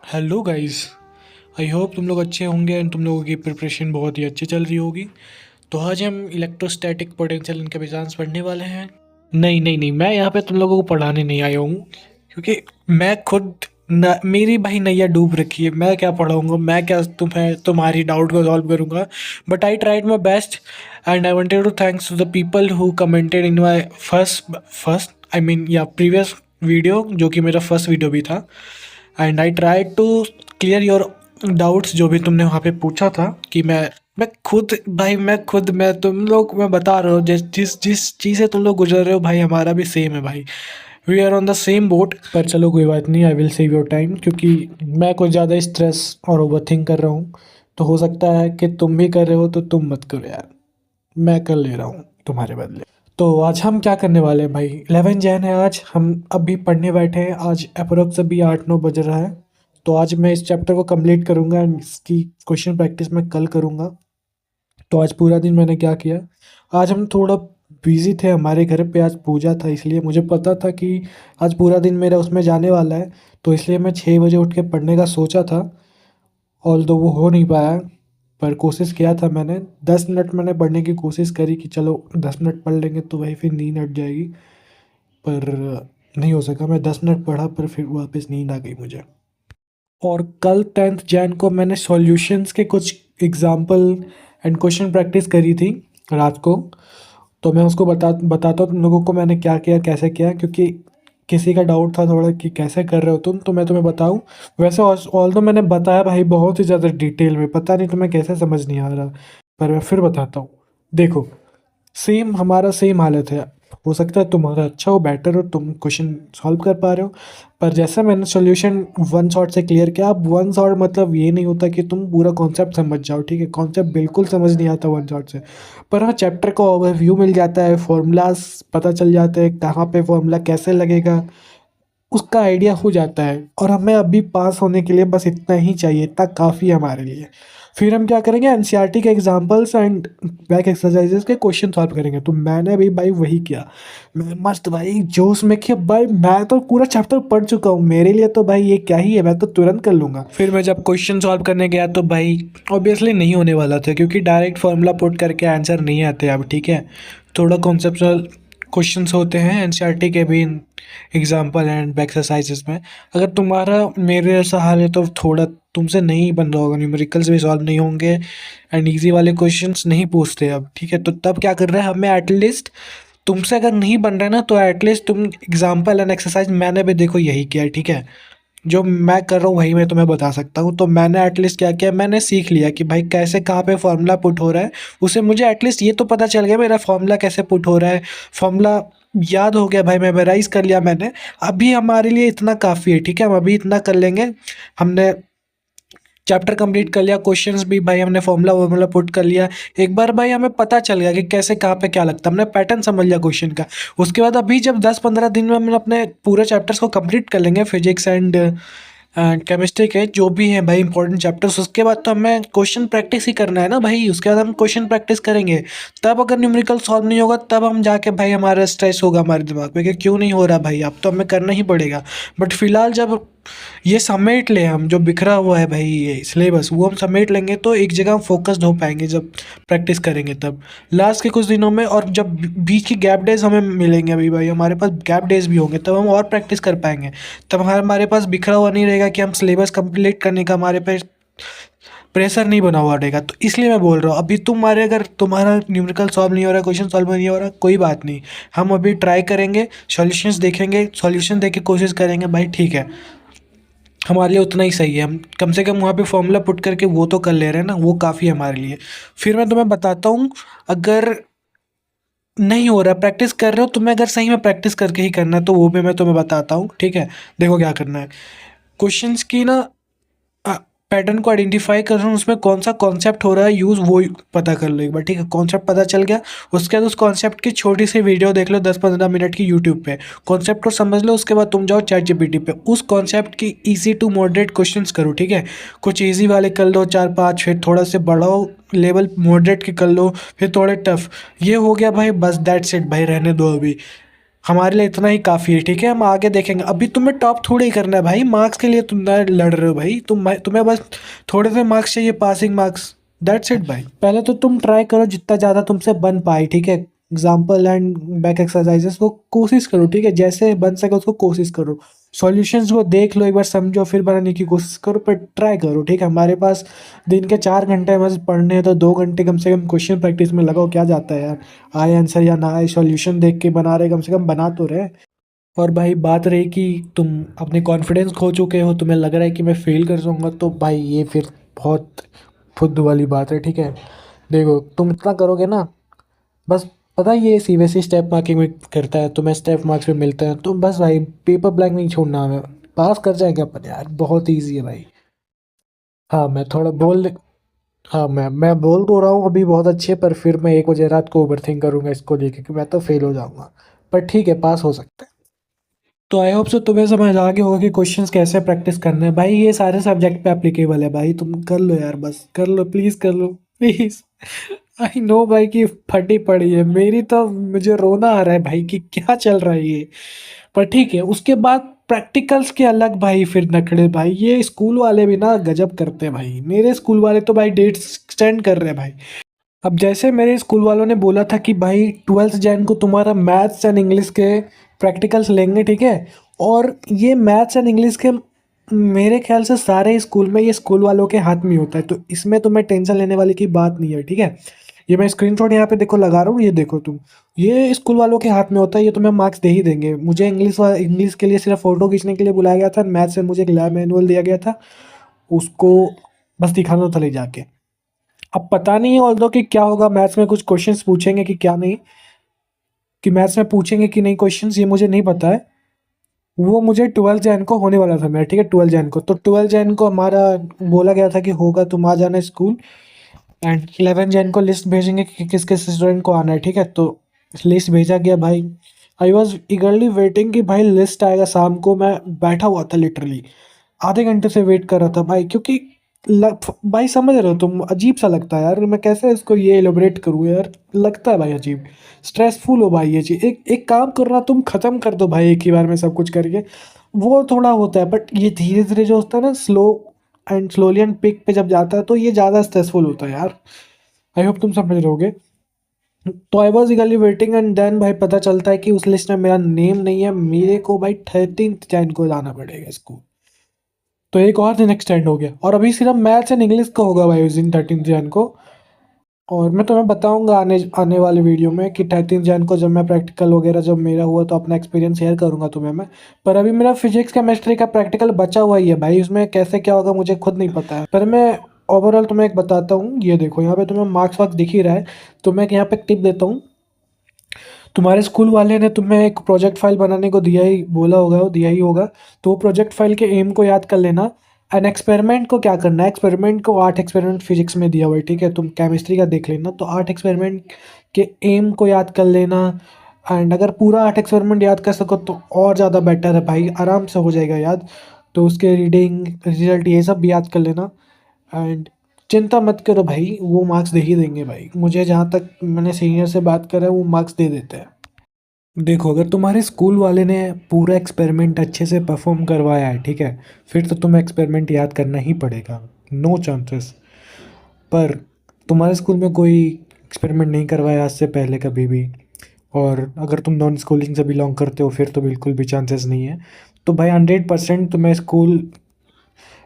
Hello guys. I hope तुम लोग अच्छे होंगे एंड तुम लोगों की प्रिपरेशन बहुत ही अच्छी चल रही होगी। तो आज हम इलेक्ट्रोस्टैटिक पोटेंशियल एंड कैपेसिटेंस पढ़ने वाले हैं। नहीं नहीं नहीं, मैं यहाँ पे तुम लोगों को पढ़ाने नहीं आया हूँ, क्योंकि मैं खुद मेरी भाई नैया डूब रखी है। मैं क्या पढ़ाऊँगा, मैं क्या तुम्हारी डाउट को सॉल्व करूँगा। But I tried my best and I wanted to thanks to the people who commented in my first first I mean या प्रीवियस वीडियो, जो कि मेरा फर्स्ट वीडियो भी था। And I try to clear your doubts, जो भी तुमने वहाँ पे पूछा था। कि मैं खुद भाई मैं तुम लोग मैं बता रहा हूँ, जिस जिस जिस चीज़ से तुम लोग गुजर रहे हो भाई, हमारा भी सेम है भाई। We are on the same boat. पर चलो कोई बात नहीं, I will save your time, क्योंकि मैं कुछ ज़्यादा स्ट्रेस और ओवर थिंक कर रहा हूँ। तो हो सकता है कि तुम भी कर रहे हो, तो तुम मत करो यार, मैं कर ले रहा हूँ तुम्हारे बदले। तो आज हम क्या करने वाले हैं भाई, 11 जैन है आज, हम अभी पढ़ने बैठे हैं। आज अप्रोक्स अभी 8-9 बज रहा है। तो आज मैं इस चैप्टर को कंप्लीट करूँगा एंड इसकी क्वेश्चन प्रैक्टिस मैं कल करूँगा। तो आज पूरा दिन मैंने क्या किया, आज हम थोड़ा बिजी थे, हमारे घर पे आज पूजा था, इसलिए मुझे पता था कि आज पूरा दिन मेरा उसमें जाने वाला है। तो इसलिए मैं 6 बजे उठ के पढ़ने का सोचा था, ऑल्दो वो हो नहीं पाया। पर कोशिश किया था मैंने, 10 मिनट मैंने पढ़ने की कोशिश करी कि चलो 10 मिनट पढ़ लेंगे तो वही फिर नींद हट जाएगी। पर नहीं हो सका, मैं 10 मिनट पढ़ा पर फिर वापस नींद आ गई मुझे। और कल 10th जैन को मैंने सॉल्यूशंस के कुछ एग्जाम्पल एंड क्वेश्चन प्रैक्टिस करी थी रात को। तो मैं उसको बताता हूँ तुम लोगों को मैंने क्या किया कैसे किया, क्योंकि किसी का डाउट था थोड़ा कि कैसे कर रहे हो तुम, तो मैं तुम्हें बताऊँ। वैसे ऑल तो मैंने बताया भाई बहुत ही ज़्यादा डिटेल में, पता नहीं तुम्हें कैसे समझ नहीं आ रहा, पर मैं फिर बताता हूँ। देखो, सेम हमारा सेम हालत है। हो सकता है तुम्हारा अच्छा हो, बेटर हो, तुम क्वेश्चन सॉल्व कर पा रहे हो। पर जैसा मैंने सॉल्यूशन वन शॉट से क्लियर किया, अब वन शॉट मतलब ये नहीं होता कि तुम पूरा कॉन्सेप्ट समझ जाओ, ठीक है, कॉन्सेप्ट बिल्कुल समझ नहीं आता वन शॉट से। पर हाँ, चैप्टर का ओवरव्यू मिल जाता है, फॉर्मूलाज पता चल जाते हैं, कहाँ पे फॉर्मूला कैसे लगेगा उसका आइडिया हो जाता है। और हमें अभी पास होने के लिए बस इतना ही चाहिए, इतना काफ़ी है हमारे लिए। फिर हम क्या करेंगे, एनसीईआरटी के एग्जांपल्स एंड बैक एक्सरसाइजेस के क्वेश्चन सॉल्व करेंगे। तो मैंने भी भाई वही किया, मैं मस्त भाई जोश में किया भाई, मैं तो पूरा चैप्टर पढ़ चुका हूँ, मेरे लिए तो भाई ये क्या ही है, मैं तो तुरंत कर लूँगा। फिर मैं जब क्वेश्चन सॉल्व करने गया तो भाई ऑब्वियसली नहीं होने वाला था, क्योंकि डायरेक्ट फार्मूला पुट करके आंसर नहीं आते अब, ठीक है। थोड़ा कॉन्सेप्चुअल क्वेश्चंस होते हैं एनसीईआरटी के भी एग्जाम्पल एंड एक्सरसाइजेस में। अगर तुम्हारा मेरे जैसा हाल है तो थोड़ा तुमसे नहीं बन रहा होगा, न्यूमेरिकल्स भी सॉल्व नहीं होंगे एंड इजी वाले क्वेश्चंस नहीं पूछते अब, ठीक है। तो तब क्या कर रहे हैं, हमें एटलीस्ट तुमसे अगर नहीं बन रहा है ना, तो एटलीस्ट तुम एग्जाम्पल एंड एक्सरसाइज, मैंने भी देखो यही किया है, ठीक है। जो मैं कर रहा हूँ वही मैं तुम्हें बता सकता हूँ। तो मैंने एटलीस्ट क्या किया, मैंने सीख लिया कि भाई कैसे कहाँ पे फॉर्मूला पुट हो रहा है। उससे मुझे एटलीस्ट ये तो पता चल गया मेरा फॉर्मूला कैसे पुट हो रहा है, फॉर्मूला याद हो गया भाई, मेमोराइज कर लिया मैंने। अभी हमारे लिए इतना काफ़ी है, ठीक है, हम अभी इतना कर लेंगे। हमने चैप्टर कंप्लीट कर लिया, क्वेश्चंस भी भाई हमने फॉर्मूला वॉर्मूला पुट कर लिया। एक बार भाई हमें पता चल गया कि कैसे कहाँ पे क्या लगता है, हमने पैटर्न समझ लिया क्वेश्चन का। उसके बाद अभी जब 10-15 दिन में हम अपने पूरे चैप्टर्स को कंप्लीट कर लेंगे, फिजिक्स एंड केमिस्ट्री के जो भी हैं भाई इंपॉर्टेंट चैप्टर्स, उसके बाद तो हमें क्वेश्चन प्रैक्टिस ही करना है ना भाई। उसके बाद हम क्वेश्चन प्रैक्टिस करेंगे, तब अगर न्यूमेरिकल सॉल्व नहीं होगा तब हम जाके भाई हमारा स्ट्रेस होगा हमारे दिमाग पे कि क्यों नहीं हो रहा भाई, अब तो हमें करना ही पड़ेगा। बट फिलहाल जब ये समेट ले, हम जो बिखरा हुआ है भाई ये सिलेबस, वो हम समेट लेंगे तो एक जगह हम फोकस्ड हो पाएंगे जब प्रैक्टिस करेंगे तब लास्ट के कुछ दिनों में। और जब बीच की गैप डेज हमें मिलेंगे, अभी भाई हमारे पास गैप डेज भी होंगे, तब हम और प्रैक्टिस कर पाएंगे। तब हमारे पास बिखरा हुआ नहीं रहेगा कि हम सिलेबस कंप्लीट करने का हमारे पे प्रेशर नहीं बना हुआ रहेगा। तो इसलिए मैं बोल रहा हूँ, अभी तुम्हारे अगर तुम्हारा न्यूमेरिकल सॉल्व नहीं हो रहा, क्वेश्चन सॉल्व नहीं हो रहा, कोई बात नहीं, हम अभी ट्राई करेंगे, सॉल्यूशंस देखेंगे, सॉल्यूशन देख के कोशिश करेंगे भाई, ठीक है। हमारे लिए उतना ही सही है, हम कम से कम वहाँ पे फॉर्मूला पुट करके वो तो कर ले रहे हैं ना, वो काफ़ी है हमारे लिए। फिर मैं तुम्हें बताता हूँ, अगर नहीं हो रहा प्रैक्टिस कर रहे हो, तुम्हें अगर सही में प्रैक्टिस करके ही करना है तो वो भी मैं तुम्हें बताता हूँ, ठीक है। देखो क्या करना है, क्वेश्चंस की ना पैटर्न को आइडेंटिफाई कर रहा हूँ, उसमें कौन सा कॉन्सेप्ट हो रहा है यूज़, वो पता कर लो एक बार, ठीक है। कॉन्सेप्ट पता चल गया, उसके बाद उस कॉन्सेप्ट की छोटी सी वीडियो देख लो 10-15 मिनट की यूट्यूब पे, कॉन्सेप्ट को समझ लो। उसके बाद तुम जाओ चैट जीपीटी पे, उस कॉन्सेप्ट की इजी टू मॉडरेट क्वेश्चंस करो, ठीक है। कुछ इजी वाले कर लो 4-5, फिर थोड़ा से बढ़ाओ लेवल मॉडरेट के कर लो, फिर थोड़े टफ। ये हो गया भाई, बस दैट्स इट भाई, रहने दो अभी। हमारे लिए इतना ही काफ़ी है, ठीक है? हम आगे देखेंगे, अभी तुम्हें टॉप थोड़ी ही करना है भाई, मार्क्स के लिए तुम ना लड़ रहे हो भाई, तुम्हें बस थोड़े से मार्क्स चाहिए, पासिंग मार्क्स, दैट्स इट भाई। पहले तो तुम ट्राई करो जितना ज़्यादा तुमसे बन पाए, ठीक है? एग्जाम्पल एंड बैक एक्सरसाइजेस को कोशिश करो, ठीक है? जैसे बन सके उसको कोशिश करो। सॉल्यूशंस को देख लो एक बार, समझो, फिर बनाने की कोशिश करो, पर ट्राई करो, ठीक है? हमारे पास दिन के 4 घंटे बस पढ़ने हैं, तो 2 घंटे कम से कम क्वेश्चन प्रैक्टिस में लगाओ, क्या जाता है यार? आए आंसर या ना आए, सॉल्यूशन देख के बना रहे, कम से कम बना तो रहे। और भाई बात रही कि तुम अपने कॉन्फिडेंस खो चुके हो, तुम्हें लग रहा है कि मैं फेल कर जाऊंगा, तो भाई ये फिर बहुत फुद्दू वाली बात है, ठीक है? देखो तुम इतना करोगे ना, बस पता है ये सीबीएसई स्टेप मार्किंग में करता है, तुम्हें स्टेप मार्क्स भी मिलते हैं, तो बस भाई पेपर ब्लैंक नहीं छोड़ना हमें, पास कर जाएंगे अपन यार, बहुत ईजी है भाई। हाँ मैं थोड़ा बोल, हाँ मैं बोल तो रहा हूँ अभी बहुत अच्छे, पर फिर मैं 1 बजे रात को ओवर थिंक करूंगा इसको लेके कि मैं तो फेल हो जाऊंगा, पर ठीक है पास हो सकता है। तो आई होप सो तुम्हें समझ आ गया होगा कि क्वेश्चंस कैसे प्रैक्टिस करने हैं भाई, ये सारे सब्जेक्ट पे एप्लीकेबल है भाई, तुम कर लो यार, बस कर लो, प्लीज़ कर लो प्लीज़। आई नो भाई कि फटी पड़ी है मेरी, तो मुझे रोना आ रहा है भाई कि क्या चल रहा है ये, पर ठीक है। उसके बाद प्रैक्टिकल्स के अलग भाई फिर नखड़े भाई, ये स्कूल वाले भी ना गजब करते हैं भाई, मेरे स्कूल वाले तो भाई डेट्स एक्सटेंड कर रहे हैं भाई। अब जैसे मेरे स्कूल वालों ने बोला था कि भाई 12th जैन को तुम्हारा मैथ्स एंड इंग्लिश के प्रैक्टिकल्स लेंगे, ठीक है? और ये मैथ्स एंड इंग्लिश के मेरे ख्याल से सारे स्कूल में ये स्कूल वालों के हाथ में होता है, तो इसमें तुम्हें टेंशन लेने वाली की बात नहीं है, ठीक है? ये मैं स्क्रीनशॉट यहाँ पे देखो लगा रहा हूँ, ये देखो तुम, ये स्कूल वालों के हाथ में होता है, ये तुम्हें मार्क्स दे ही देंगे। मुझे इंग्लिश के लिए सिर्फ फ़ोटो खींचने के लिए बुलाया गया था, मैथ्स में मुझे एक लैब मैनुअल दिया गया था, उसको बस दिखाना था ले जाके। अब पता नहीं है ऑल्दो कि क्या होगा, मैथ्स में कुछ क्वेश्चंस पूछेंगे कि क्या नहीं, कि मैथ्स में पूछेंगे कि नहीं क्वेश्चंस, ये मुझे नहीं पता है। वो मुझे 12th जैन को होने वाला था मेरा, ठीक है? 12th जैन को, तो 12th जैन को हमारा बोला गया था कि होगा, तुम आ जाना स्कूल, एंड 11th जैन को लिस्ट भेजेंगे कि किस किस स्टूडेंट को आना है, ठीक है? तो लिस्ट भेजा गया भाई, आई वॉज ईगरली वेटिंग कि भाई लिस्ट आएगा शाम को, मैं बैठा हुआ था लिटरली, आधे घंटे से वेट कर रहा था भाई, क्योंकि भाई समझ रहे हो तुम, अजीब सा लगता है यार, मैं कैसे इसको ये एलोबरेट करूँ यार, लगता है भाई अजीब, स्ट्रेसफुल हो भाई ये चीज़। एक एक काम करना, तुम ख़त्म कर दो भाई एक ही बार में सब कुछ करके, वो थोड़ा होता है, बट ये धीरे धीरे जो होता है ना, स्लोली एंड पिक पे जब जाता है, तो ये ज़्यादा स्ट्रेसफुल होता है यार। आई होप तुम समझ रहोगे। तो I was eagerly waiting, and then भाई पता चलता है कि उस लिस्ट में मेरा नेम नहीं है, मेरे को भाई 13th जैन को जाना पड़ेगा स्कूल, तो एक और दिन एक्सटेंड हो गया, और अभी सिर्फ मैथ्स एंड इंग्लिश का होगा भाई उस दिन 13th जैन को। और मैं तुम्हें बताऊंगा आने आने वाले वीडियो में कि 13th जैन को जब मैं प्रैक्टिकल वगैरह जब मेरा हुआ, तो अपना एक्सपीरियंस शेयर करूंगा तुम्हें मैं। पर अभी मेरा फिजिक्स केमिस्ट्री का प्रैक्टिकल बचा हुआ ही है भाई, उसमें कैसे क्या होगा मुझे खुद नहीं पता है, पर मैं ओवरऑल तुम्हें एक बताता हूँ, ये देखो यहाँ पे तुम्हें मार्क्स वार्क्स दिख ही रहा है, तो मैं यहाँ पे टिप देता हूँ। तुम्हारे स्कूल वाले ने तुम्हें एक प्रोजेक्ट फाइल बनाने को दिया ही बोला होगा, वो दिया ही होगा, तो वो प्रोजेक्ट फाइल के एम को याद कर लेना। एंड एक्सपेरिमेंट को क्या करना है, एक्सपेरिमेंट को 8 एक्सपेरिमेंट फिजिक्स में दिया हुआ है, ठीक है? तुम केमिस्ट्री का देख लेना, तो 8 एक्सपेरिमेंट के एम को याद कर लेना। एंड अगर पूरा 8 एक्सपेरिमेंट याद कर सको तो और ज़्यादा बेटर है भाई, आराम से हो जाएगा याद, तो उसके रीडिंग रिजल्ट ये सब भी याद कर लेना। एंड चिंता मत करो भाई, वो मार्क्स दे ही देंगे भाई, मुझे जहाँ तक मैंने सीनियर से बात करा है, वो मार्क्स दे देते हैं। देखो अगर तुम्हारे स्कूल वाले ने पूरा एक्सपेरिमेंट अच्छे से परफॉर्म करवाया है, ठीक है, फिर तो तुम्हें एक्सपेरिमेंट याद करना ही पड़ेगा, नो चांसेस। पर तुम्हारे स्कूल में कोई एक्सपेरिमेंट नहीं करवाया आज से पहले कभी भी, और अगर तुम नॉन स्कूलिंग से बिलोंग करते हो, फिर तो बिल्कुल भी चांसेस नहीं है। तो भाई 100% तुम्हें स्कूल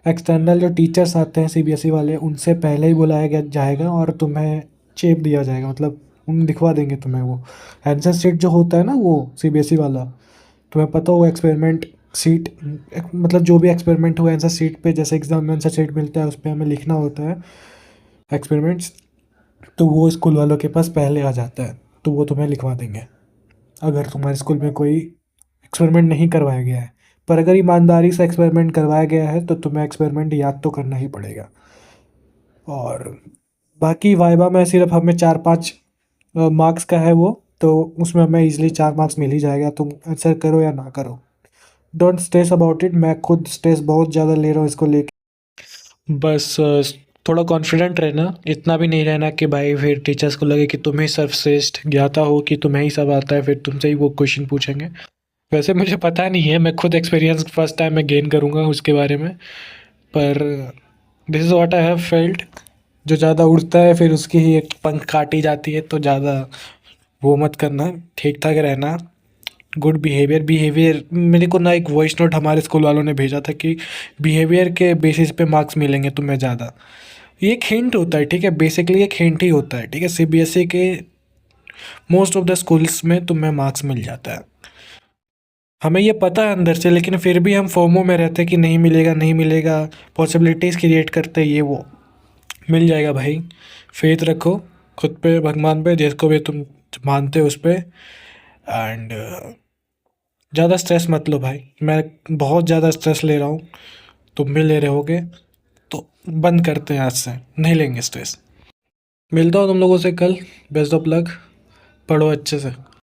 एक्सटर्नल जो टीचर्स आते हैं सीबीएसई वाले, उनसे पहले ही बुलाया गया जाएगा, और तुम्हें चेप दिया जाएगा, मतलब उन दिखवा देंगे तुम्हें वो आंसर शीट जो होता है ना, वो सीबीएसई वाला, तुम्हें पता हो एक्सपेरिमेंट सीट, मतलब जो भी एक्सपेरिमेंट हुआ आंसर शीट पे, जैसे एग्जाम में आंसर शीट मिलता है उस पर हमें लिखना होता है एक्सपेरिमेंट्स, तो वो स्कूल वालों के पास पहले आ जाता है, तो वो तुम्हें लिखवा देंगे अगर तुम्हारे स्कूल में कोई एक्सपेरिमेंट नहीं करवाया गया है। पर अगर ईमानदारी से एक्सपेरिमेंट करवाया गया है, तो तुम्हें एक्सपेरिमेंट याद तो करना ही पड़ेगा। और बाकी वाइवा में सिर्फ हमें 4-5 मार्क्स का है वो, तो उसमें हमें इजीली 4 मार्क्स मिल ही जाएगा, तुम आंसर करो या ना करो, डोंट स्ट्रेस अबाउट इट। मैं खुद स्ट्रेस बहुत ज़्यादा ले रहा हूँ इसको लेके, बस थोड़ा कॉन्फिडेंट रहना, इतना भी नहीं रहना कि भाई फिर टीचर्स को लगे कि तुम ही सर्वश्रेष्ठ ज्ञाता हो, कि तुम्हें ही सब आता है, फिर तुमसे ही वो क्वेश्चन पूछेंगे। वैसे मुझे पता नहीं है, मैं खुद एक्सपीरियंस फर्स्ट टाइम मैं गेन करूँगा उसके बारे में, पर this is what I have felt. जो ज़्यादा उड़ता है फिर उसकी ही एक पंख काटी जाती है, तो ज़्यादा वो मत करना, ठीक ठाक रहना। गुड बिहेवियर, बिहेवियर मेरे को ना एक वॉइस नोट हमारे स्कूल वालों ने भेजा था कि बिहेवियर के बेसिस पे मार्क्स मिलेंगे तुम्हें ज़्यादा। ये एक हिंट होता है, ठीक है, बेसिकली एक हिंट ही होता है, ठीक है। सीबीएसई के मोस्ट ऑफ द स्कूल्स में तुम्हें मार्क्स मिल जाता है। हमें ये पता है अंदर से, लेकिन फिर भी हम फोमो में रहते हैं कि नहीं मिलेगा नहीं मिलेगा, पॉसिबिलिटीज़ क्रिएट करते हैं, ये वो। मिल जाएगा भाई, फेथ रखो खुद पे, भगवान पे, जिसको भी तुम मानते हो उस पे। एंड ज़्यादा स्ट्रेस मत लो भाई, मैं बहुत ज़्यादा स्ट्रेस ले रहा हूँ, तुम भी ले रहे होगे, तो बंद करते हैं आज से, नहीं लेंगे स्ट्रेस। मिलता हूँ तुम लोगों से कल। बेस्ट ऑफ लक, पढ़ो अच्छे से।